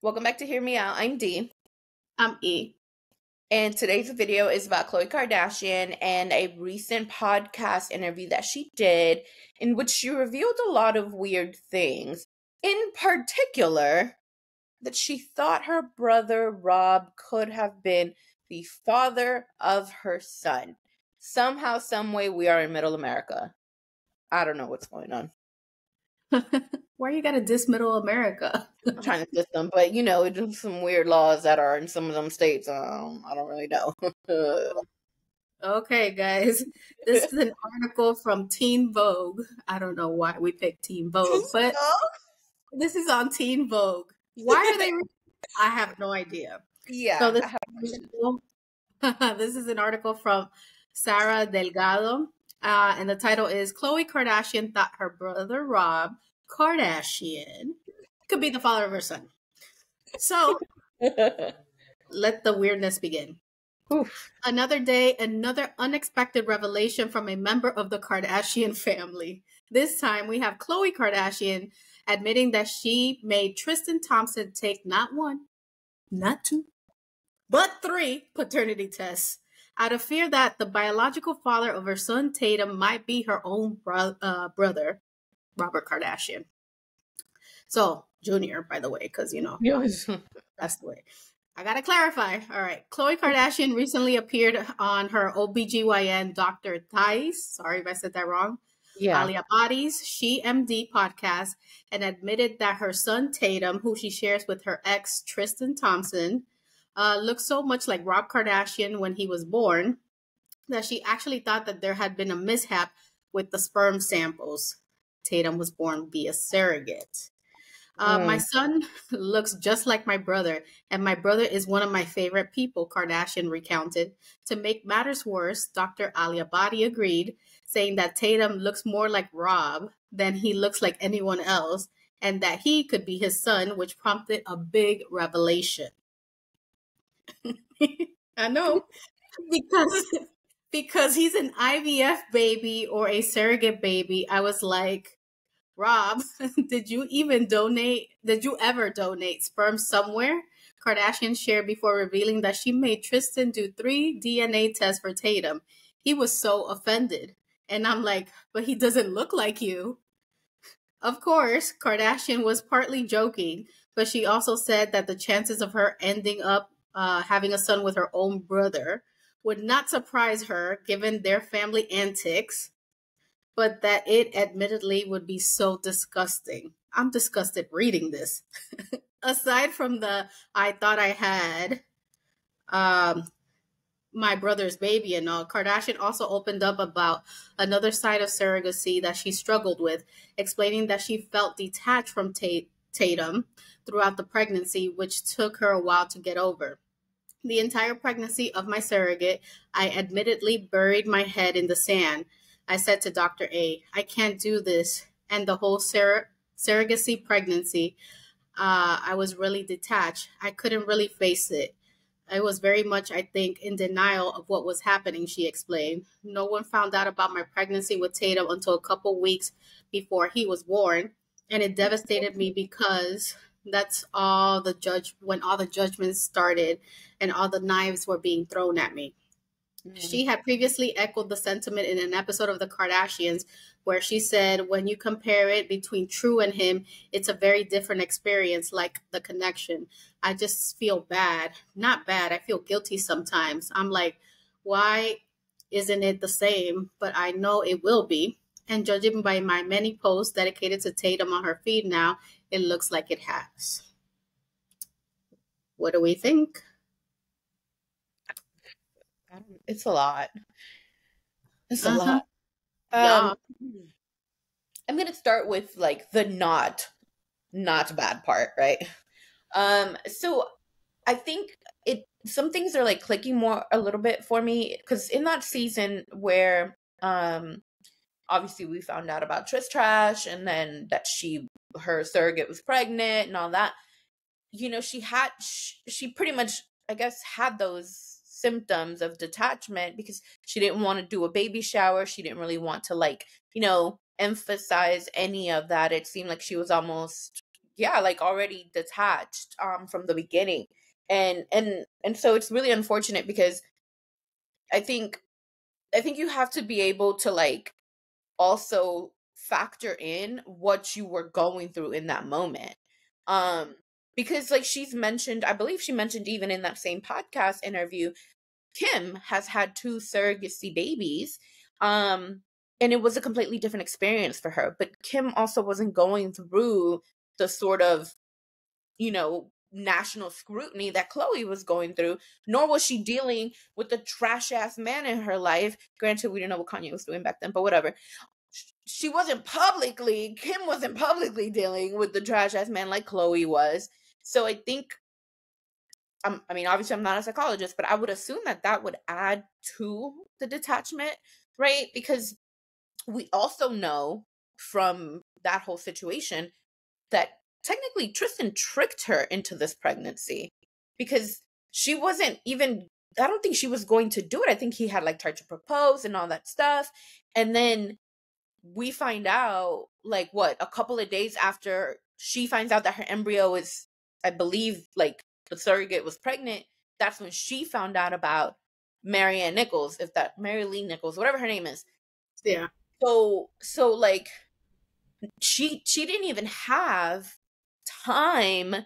Welcome back to Hear Me Out. I'm Dee. I'm E. And today's video is about Khloe Kardashian and a recent podcast interview that she did in which she revealed a lot of weird things. In particular, that she thought her brother Rob could have been the father of her son. Somehow, some way, we are in Middle America. I don't know what's going on. Why you gotta diss Middle America? I'm trying to diss them, but there's some weird laws that are in some of them states. I don't really know. Okay, guys. This is an article from Teen Vogue. I don't know why we picked Teen Vogue, but this is on Teen Vogue. Why are they? I have no idea. Yeah. So this is an article from Sarah Delgado, and the title is Khloe Kardashian thought her brother Rob Kardashian could be the father of her son. So let the weirdness begin. Oof. Another day, another unexpected revelation from a member of the Kardashian family. This time we have Khloe Kardashian admitting that she made Tristan Thompson take not one, not two, but 3 paternity tests out of fear that the biological father of her son Tatum might be her own brother, Robert Kardashian. So, Junior, by the way, because, that's the way. I gotta clarify. All right. Khloe Kardashian recently appeared on her OBGYN Dr. Thais, sorry if I said that wrong, Alia Body's She MD podcast, and admitted that her son Tatum, who she shares with her ex Tristan Thompson, looks so much like Rob Kardashian when he was born that she actually thought that there had been a mishap with the sperm samples. Tatum was born via surrogate. My son looks just like my brother, and my brother is one of my favorite people, Kardashian recounted. To make matters worse, Dr. Alia Body agreed, saying that Tatum looks more like Rob than he looks like anyone else, and that he could be his son, which prompted a big revelation. I know, because he's an IVF baby or a surrogate baby. I was like, Rob, did you ever donate sperm somewhere? Kardashian shared before revealing that she made Tristan do 3 DNA tests for Tatum. He was so offended. And I'm like, but he doesn't look like you. Of course, Kardashian was partly joking, but she also said that the chances of her ending up having a son with her own brother would not surprise her given their family antics, but that it admittedly would be so disgusting. I'm disgusted reading this. Aside from the I thought I had my brother's baby and all, Kardashian also opened up about another side of surrogacy that she struggled with, explaining that she felt detached from Tatum throughout the pregnancy, which took her a while to get over. The entire pregnancy of my surrogate, I admittedly buried my head in the sand. I said to Dr. A, I can't do this. And the whole surrogacy pregnancy, I was really detached. I couldn't really face it. I was very much, I think, in denial of what was happening, she explained. No one found out about my pregnancy with Tatum until a couple weeks before he was born. And it devastated me because that's when all the judgments started and all the knives were being thrown at me. She had previously echoed the sentiment in an episode of The Kardashians where she said, when you compare it between True and him, it's a very different experience, like the connection. I just feel bad. Not bad. I feel guilty sometimes. I'm like, why isn't it the same? But I know it will be. And judging by my many posts dedicated to Tatum on her feed now, it looks like it has. What do we think? It's a lot. It's a lot. Yeah. I'm gonna start with like the not bad part, right? So I think some things are like clicking more a little bit for me because in that season where obviously we found out about Trish Trash and then that her surrogate was pregnant and all that, she pretty much, I guess, had those symptoms of detachment because she didn't want to do a baby shower. She didn't really want to emphasize any of that. It seemed like she was almost yeah, like already detached from the beginning. And so it's really unfortunate because I think you have to be able to like also factor in what you were going through in that moment. Um because like she's mentioned, I believe she mentioned even in that same podcast interview, Kim has had two surrogacy babies. And it was a completely different experience for her. But Kim also wasn't going through the sort of, national scrutiny that Khloe was going through, nor was she dealing with the trash ass man in her life. Granted, we didn't know what Kanye was doing back then, but whatever. Kim wasn't publicly dealing with the trash ass man like Khloe was. So I think, I mean, obviously I'm not a psychologist, but I would assume that that would add to the detachment, right? Because we also know from that whole situation that technically Tristan tricked her into this pregnancy because she wasn't even, I don't think she was going to do it. I think he had like tried to propose and all that stuff. And then we find out, like, what, a couple of days after she finds out that her embryo is, I believe, like, the surrogate was pregnant. That's when she found out about Marianne Nichols, Mary Lee Nichols, whatever her name is. Yeah. So like, she didn't even have time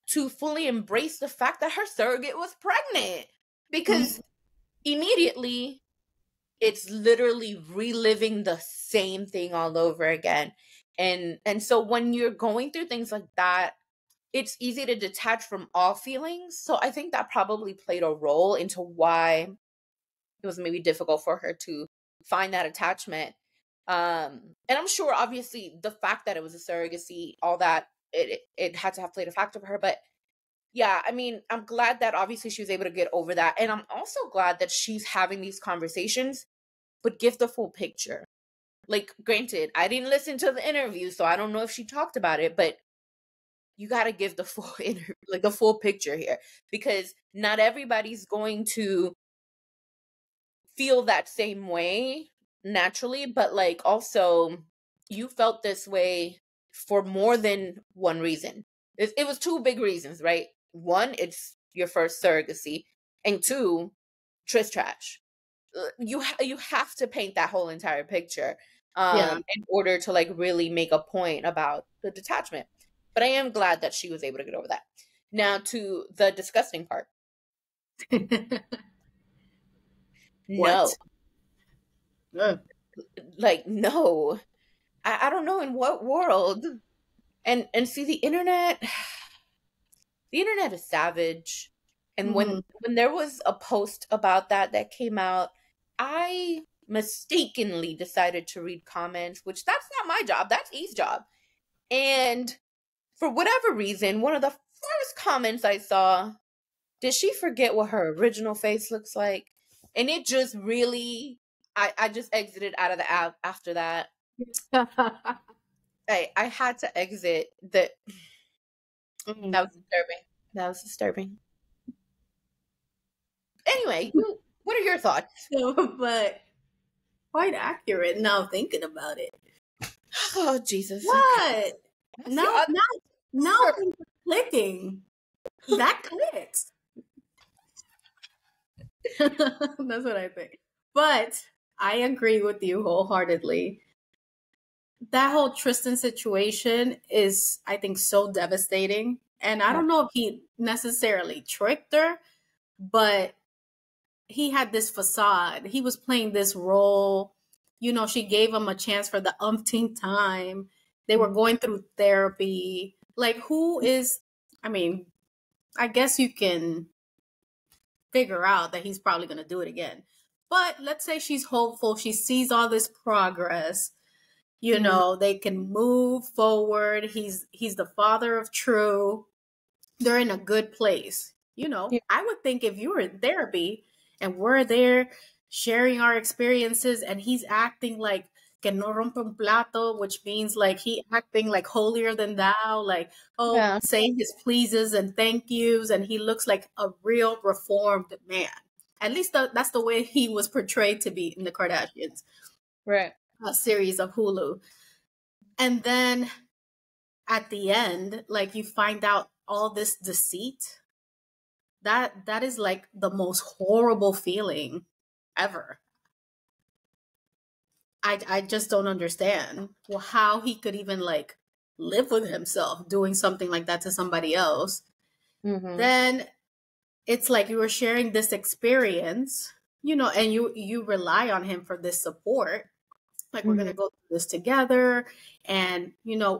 to fully embrace the fact that her surrogate was pregnant, because immediately it's literally reliving the same thing all over again. And so when you're going through things like that, it's easy to detach from all feelings. So I think that probably played a role into why it was maybe difficult for her to find that attachment. And I'm sure obviously the fact that it was a surrogacy, all that, it had to have played a factor for her. But yeah, I mean, I'm glad that obviously she was able to get over that. And I'm also glad that she's having these conversations, but give the full picture. Like, granted, I didn't listen to the interview, so I don't know if she talked about it, but you got to give the full like the full picture here, because not everybody's going to feel that same way naturally, but like also you felt this way for more than one reason. It was two big reasons, right? One, it's your first surrogacy, and two, Tris trash. You have to paint that whole entire picture in order to like really make a point about the detachment. But I am glad that she was able to get over that. Now to the disgusting part. No. What? Ugh. Like, no. I don't know in what world. And see, the internet is savage. And when there was a post about that came out, I mistakenly decided to read comments, which that's not my job, that's E's job. And for whatever reason, one of the first comments I saw, did she forget what her original face looks like? And it just really, I just exited out of the app after that. I had to exit. That was disturbing. That was disturbing. Anyway, what are your thoughts? But quite accurate now thinking about it. Oh, Jesus. What? Okay. Now things are clicking. That clicks. That's what I think. But I agree with you wholeheartedly. That whole Tristan situation is, I think, so devastating. And I don't know if he necessarily tricked her, but he had this facade. He was playing this role. You know, she gave him a chance for the umpteenth time. They were going through therapy. Like, I mean, I guess you can figure out that he's probably going to do it again. But let's say she's hopeful. She sees all this progress. You know, they can move forward. He's the father of True. They're in a good place. You know, I would think if you were in therapy and we're there sharing our experiences and he's acting like que no rompe un plato, which means like he acting like holier than thou, like, saying his pleases and thank yous, and he looks like a real reformed man. At least that's the way he was portrayed to be in the Kardashians. Right. Series of Hulu. And then at the end, like you find out all this deceit, that is like the most horrible feeling ever. I just don't understand how he could even like live with himself doing something like that to somebody else. Mm-hmm. Then it's like you were sharing this experience, and you rely on him for this support. Like, we're Mm-hmm. gonna go through this together. And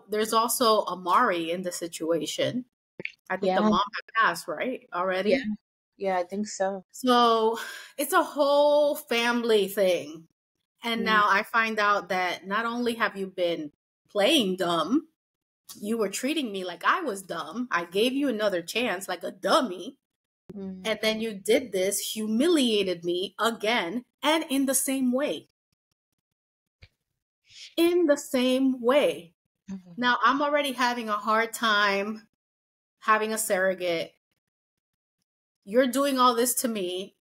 there's also Amari in the situation. I think the Yeah. mom had passed, right? Yeah. Already. Yeah, I think so. So it's a whole family thing. And Mm-hmm. now I find out that not only have you been playing dumb, you were treating me like I was dumb. I gave you another chance like a dummy. And then you did this, humiliated me again, and in the same way. In the same way. Mm-hmm. Now, I'm already having a hard time having a surrogate. You're doing all this to me.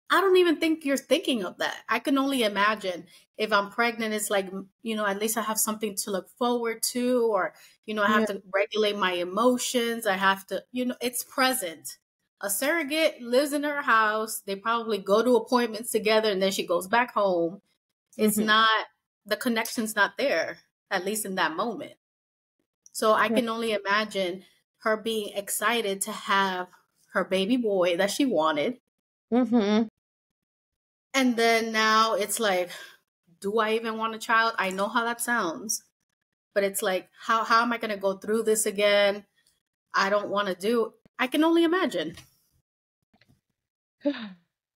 I don't even think you're thinking of that. I can only imagine if I'm pregnant, it's like, at least I have something to look forward to, or, I have Yeah. to regulate my emotions. I have to, it's present. A surrogate lives in her house. They probably go to appointments together and then she goes back home. It's Mm-hmm. not, the connection's not there, at least in that moment. So I can only imagine her being excited to have her baby boy that she wanted. Mm-hmm. And then now it's like, do I even want a child? I know how that sounds, but it's like, how am I going to go through this again? I don't want to do. I can only imagine.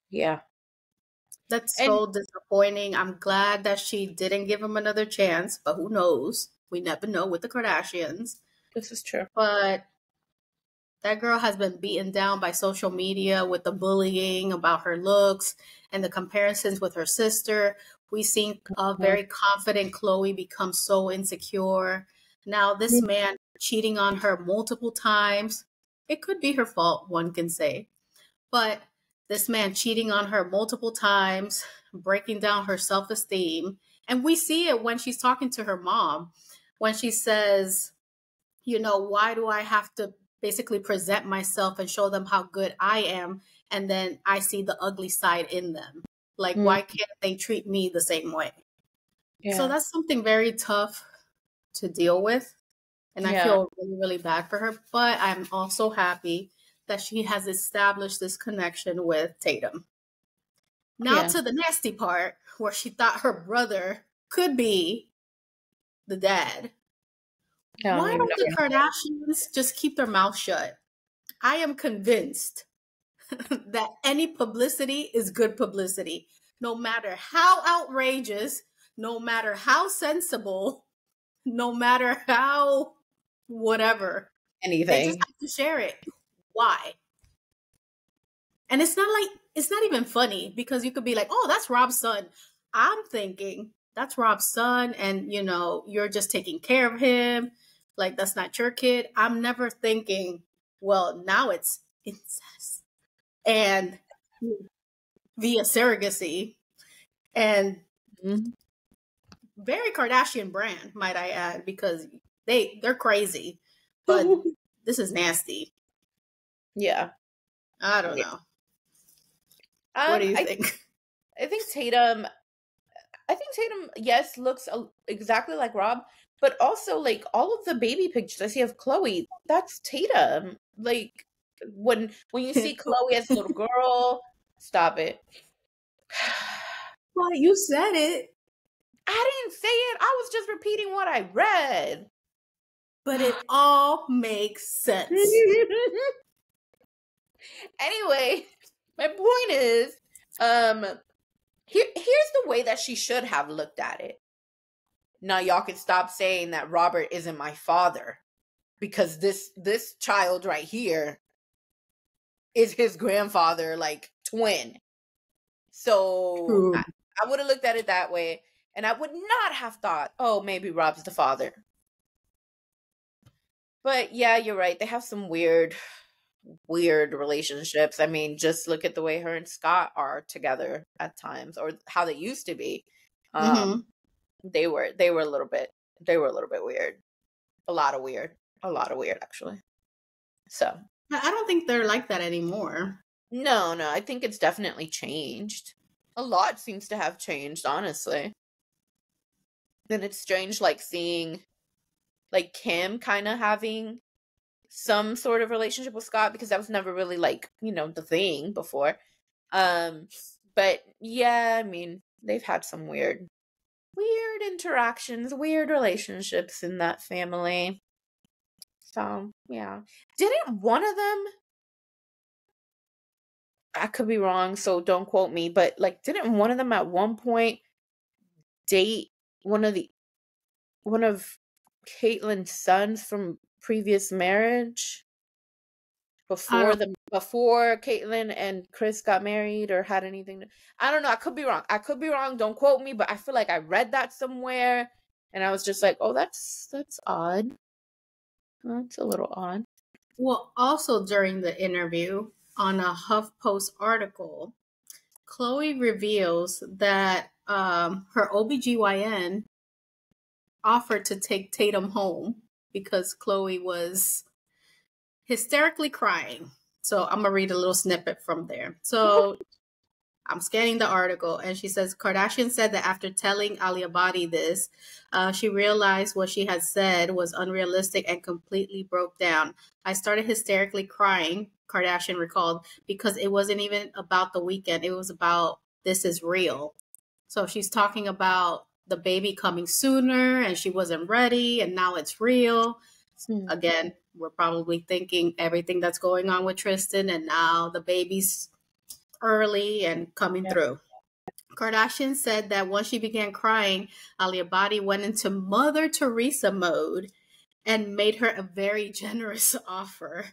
Yeah. That's And so disappointing. I'm glad that she didn't give him another chance, but who knows? We never know with the Kardashians. this is true. But that girl has been beaten down by social media with the bullying about her looks and the comparisons with her sister. We've seen a very confident Khloe become so insecure. Now, this man cheating on her multiple times. It could be her fault, one can say. But this man cheating on her multiple times, breaking down her self esteem. And we see it when she's talking to her mom, when she says, why do I have to basically present myself and show them how good I am? And then I see the ugly side in them. Like, Mm. why can't they treat me the same way? Yeah. So that's something very tough to deal with. And I feel really, really bad for her. But I'm also happy that she has established this connection with Tatum. Now to the nasty part where she thought her brother could be the dad. Why don't the Kardashians just keep their mouth shut? I am convinced that any publicity is good publicity, no matter how outrageous, no matter how sensible, no matter how whatever. They just Anything. have to share it. Why? And it's not even funny, because you could be like, oh, that's Rob's son. I'm thinking that's Rob's son, and you're just taking care of him. Like, that's not your kid. I'm never thinking, well, now it's incest and via surrogacy, and very Kardashian brand, might I add, because they're crazy, but this is nasty. Yeah. I don't know. What do you think? I think Tatum, yes, looks exactly like Rob, but also, like, all of the baby pictures I see of Khloe, that's Tatum. Like, when you see Khloe as a little girl, stop it. Well, you said it. I didn't say it. I was just repeating what I read. But it all makes sense. Anyway, my point is, here's the way that she should have looked at it. Now y'all can stop saying that Robert isn't my father, because this child right here is his grandfather, like twin. So I would have looked at it that way, and I would not have thought, oh, maybe Rob's the father. But yeah, you're right. They have some weird relationships. I mean, just look at the way her and Scott are together at times, or how they used to be. They were a little bit weird. A lot of weird. A lot of weird, actually. So. I don't think they're like that anymore. No, I think it's definitely changed. A lot seems to have changed, honestly. Then it's strange, like, seeing, like, Kim kind of having some sort of relationship with Scott, because that was never really, like, the thing before. But yeah, I mean, they've had some weird interactions, weird relationships in that family. So, yeah. Didn't one of them, I could be wrong, so don't quote me, but, like, didn't one of them at one point date one of Caitlyn's sons from previous marriage? Before Caitlyn and Chris got married or had anything I don't know, I could be wrong, don't quote me, but I feel like I read that somewhere and I was just like, oh, that's odd. That's a little odd. Well, also during the interview on a HuffPost article, Khloe reveals that her OBGYN offered to take Tatum home because Khloe was hysterically crying. So I'm going to read a little snippet from there. So I'm scanning the article, and she says, Kardashian said that after telling Ali Abadi this, she realized what she had said was unrealistic and completely broke down. I started hysterically crying, Kardashian recalled, because it wasn't even about the weekend. It was about this is real. So she's talking about the baby coming sooner, and she wasn't ready, and now it's real. Again, we're probably thinking everything that's going on with Tristan, and now the baby's early and coming through. Kardashian said that once she began crying, Ali Abadi went into Mother Teresa mode and made her a very generous offer.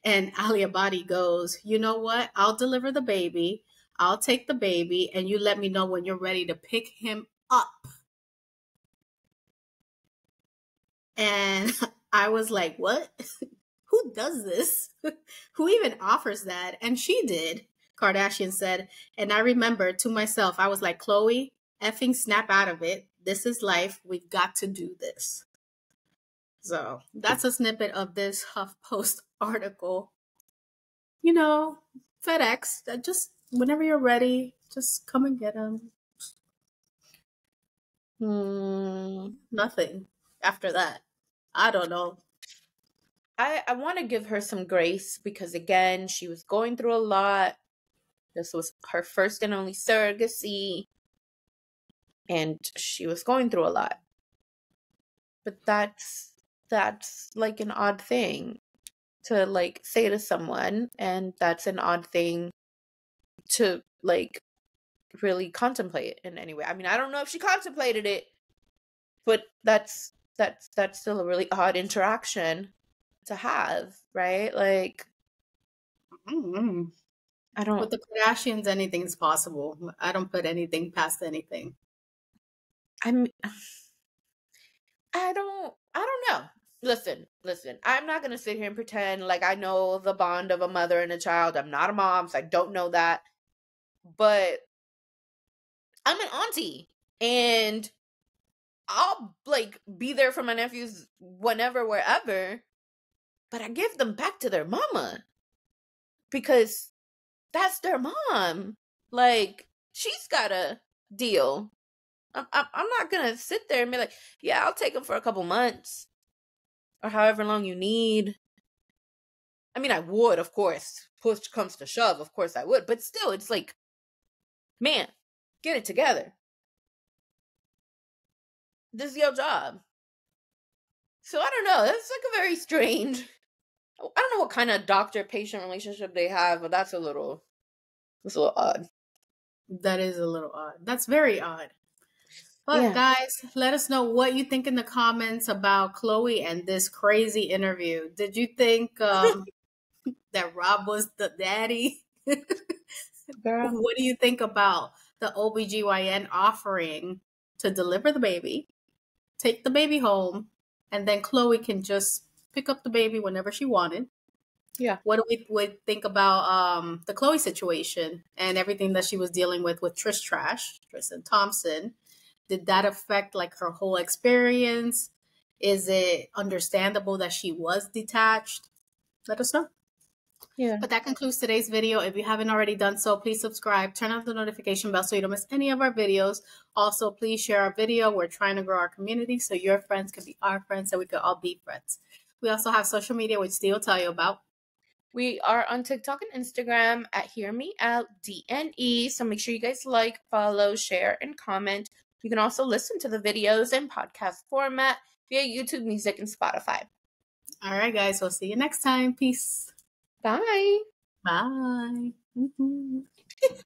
And Ali Abadi goes, you know what? I'll deliver the baby. I'll take the baby, and you let me know when you're ready to pick him up. And I was like, what? Who does this? Who even offers that? And she did, Kardashian said. And I remember to myself, I was like, Khloe, effing snap out of it. This is life. We've got to do this. So that's a snippet of this HuffPost article. You know, FedEx, just whenever you're ready, just come and get them. Nothing after that. I don't know. I want to give her some grace because, again, she was going through a lot. This was her first and only surrogacy. And she was going through a lot. But that's like an odd thing to, like, say to someone. And that's an odd thing to, like, really contemplate in any way. I mean, I don't know if she contemplated it, but that's still a really odd interaction to have, right? Like, I don't. With the Kardashians, anything's possible. I don't put anything past anything. I mean, I don't know. Listen. I'm not gonna sit here and pretend like I know the bond of a mother and a child. I'm not a mom, so I don't know that. But I'm an auntie, and I'll, like, be there for my nephews whenever, wherever. But I give them back to their mama because that's their mom. Like, she's got a deal. I'm not gonna sit there and be like, yeah, I'll take them for a couple months or however long you need. I mean, I would, of course. Push comes to shove, of course I would. But still, it's like, man, get it together. This is your job. So I don't know. That's like a very strange. I don't know what kind of doctor-patient relationship they have, but that's a little odd. That is a little odd. That's very odd. But guys, let us know what you think in the comments about Khloe and this crazy interview. Did you think that Rob was the daddy? Girl. What do you think about the OBGYN offering to deliver the baby, take the baby home, and then Khloe can just pick up the baby whenever she wanted? Yeah. What do we think about the Khloe situation and everything that she was dealing with Tristan Thompson? Did that affect, like, her whole experience? Is it understandable that she was detached? Let us know. Yeah. But that concludes today's video. If you haven't already done so, please subscribe, turn on the notification bell so you don't miss any of our videos. Also, please share our video. We're trying to grow our community so your friends can be our friends and we could all be friends. We also have social media, which Steve will tell you about. We are on TikTok and Instagram at Hear Me Out DNE. So make sure you guys like, follow, share, and comment. You can also listen to the videos in podcast format via YouTube Music and Spotify. All right, guys. We'll see you next time. Peace. Bye. Bye.